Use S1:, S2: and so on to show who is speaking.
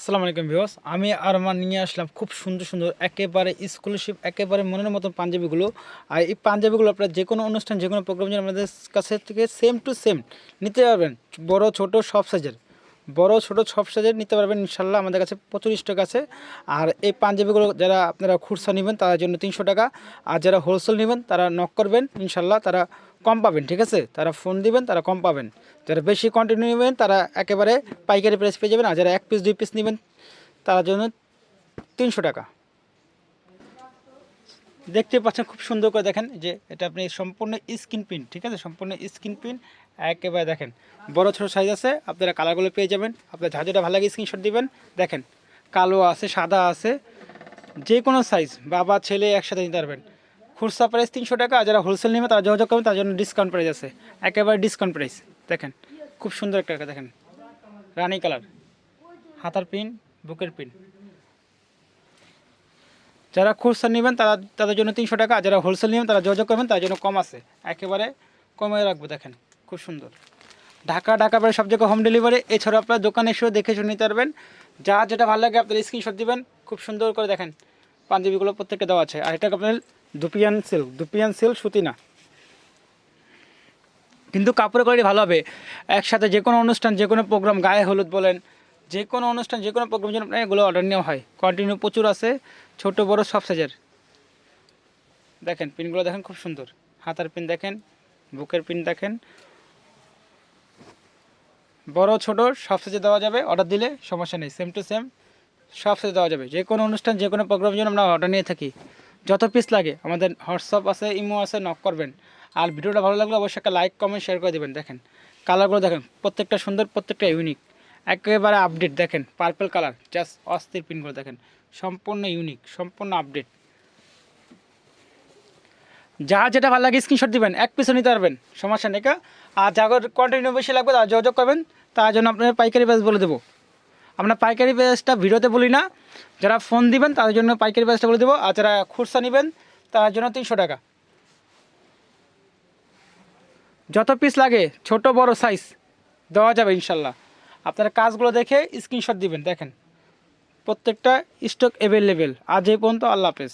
S1: আসসালামু আলাইকুম ভিউয়ার্স, আমি আরমান নিয়ে আসলাম খুব সুন্দর সুন্দর একেবারে এক্সক্লুসিভ একেবারে মনের মতন পাঞ্জাবিগুলো। আর এই পাঞ্জাবিগুলো আপনারা যে কোনো অনুষ্ঠান যে কোনো প্রোগ্রাম যেন আমাদের কাছে থেকে সেম টু সেম নিতে পারবেন। বড় ছোট সব সাইজের, বড় ছোট সব সাইজের নিতে পারবেন ইনশাল্লাহ। আমাদের কাছে প্রচুর স্টক আছে। আর এই পাঞ্জাবিগুলো যারা আপনারা খুচরা নেবেন তাদের জন্য 300 টাকা, আর যারা হোলসেল নেবেন তারা নক করবেন, ইনশাল্লাহ তারা কম পাবেন। ঠিক আছে, তারা ফোন দিবেন, তারা কম পাবেন। যারা বেশি কন্টিনিউ নেবেন তারা একেবারে পাইকারি প্রাইস পেয়ে যাবেন। আর যারা 1 পিস 2 পিস নেবেন তার জন্য 300 টাকা। দেখতে পাচ্ছেন খুব সুন্দর করে, দেখেন যে এটা আপনি সম্পূর্ণ স্ক্রিন প্রিন্ট। ঠিক আছে, সম্পূর্ণ স্ক্রিন প্রিন্ট একেবারে দেখেন বড় ছোটো সাইজ আছে। আপনারা কালারগুলো পেয়ে যাবেন। আপনার যা যেটা ভালো লাগে স্ক্রিনশট দিবেন। দেখেন কালো আছে, সাদা আছে, যে কোনো সাইজ বাবা ছেলে একসাথে নিতে পারবেন। খুচরা প্রাইস 300 টাকা, আর যারা হোলসেল নেবে তারা যোগাযোগ করবেন, তার জন্য ডিসকাউন্ট প্রাইস আছে, একেবারে ডিসকাউন্ট প্রাইস। দেখেন খুব সুন্দর একটা, দেখেন রানি কালার, হাতার পিন, বুকের পিন। যারা খুচরা নেবেন তারা তাদের জন্য 300 টাকা, আর যারা হোলসেল নেবেন তারা যোগাযোগ করবেন, তার জন্য কম আছে, একেবারে কমে রাখবো। দেখেন খুব সুন্দর, ঢাকা বাইরে সব জায়গায় হোম ডেলিভারি। এছাড়াও আপনার দোকানে এসেও দেখে শুনে নিতে পারবেন। যা যেটা ভালো লাগে আপনার স্ক্রিনশট দিবেন। খুব সুন্দর করে দেখেন পাঞ্জাবিগুলো প্রত্যেকটা দেওয়া আছে। আর এটা আপনার দুপিয়ান সিল্ক সুতি না, কিন্তু কাপড়ের কোয়ালিটি ভালো হবে। একসাথে যে কোনো অনুষ্ঠান যে কোনো প্রোগ্রাম, গায়ে হলুদ বলেন, যে কোনো অনুষ্ঠান যে কোনো প্রোগ্রাম যেন আপনার এগুলো অর্ডার নেওয়া হয়। কন্টিনিউ প্রচুর আছে, ছোট বড় সব সাইজের। দেখেন পিনগুলো দেখেন খুব সুন্দর, হাতার পিন দেখেন, বুকের পিন দেখেন, বড় ছোট সব সাইজে দেওয়া যাবে। অর্ডার দিলে সমস্যা নেই, সেম টু সেম সব সাইজে দেওয়া যাবে। যে কোনো অনুষ্ঠান যে কোনো প্রোগ্রামের জন্য আমরা অর্ডার নিয়ে থাকি। যত পিস লাগে আমাদের হোয়াটসঅ্যাপ আছে, ইমো আছে, নক করবেন। আর ভিডিওটা ভালো লাগলে অবশ্যই একটা লাইক কমেন্ট শেয়ার করে দেবেন। দেখেন কালারগুলো দেখেন প্রত্যেকটা সুন্দর, প্রত্যেকটা ইউনিক, একেবারে আপডেট। দেখেন পার্পল কালার, জাস্ট অস্থির পিনগুলো দেখেন, সম্পূর্ণ ইউনিক, সম্পূর্ণ আপডেট। যা যেটা ভালো লাগে স্ক্রিনশট দিবেন, 1 পিসও নিতে পারবেন, সমস্যা নেই। আর যাদের কন্টিনিউ বেশি লাগবে তারা যোগাযোগ করবেন, তার জন্য আপনার পাইকারি প্রাইস বলে দেবো। আমরা পাইকারি প্রাইসটা ভিডিওতে বলি না, যারা ফোন দিবেন তাদের জন্য পাইকারি প্রাইসটা বলে দেবো। আর যারা খুচরা নেবেন তার জন্য 300 টাকা। যত পিস লাগে ছোট বড় সাইজ দেওয়া যাবে ইনশাল্লাহ। আপনারা কাজগুলো দেখে স্ক্রিনশট দিবেন। দেখেন প্রত্যেকটা স্টক অ্যাভেলেবেল। আজ এই পর্যন্ত, আল্লাহ হাফেজ।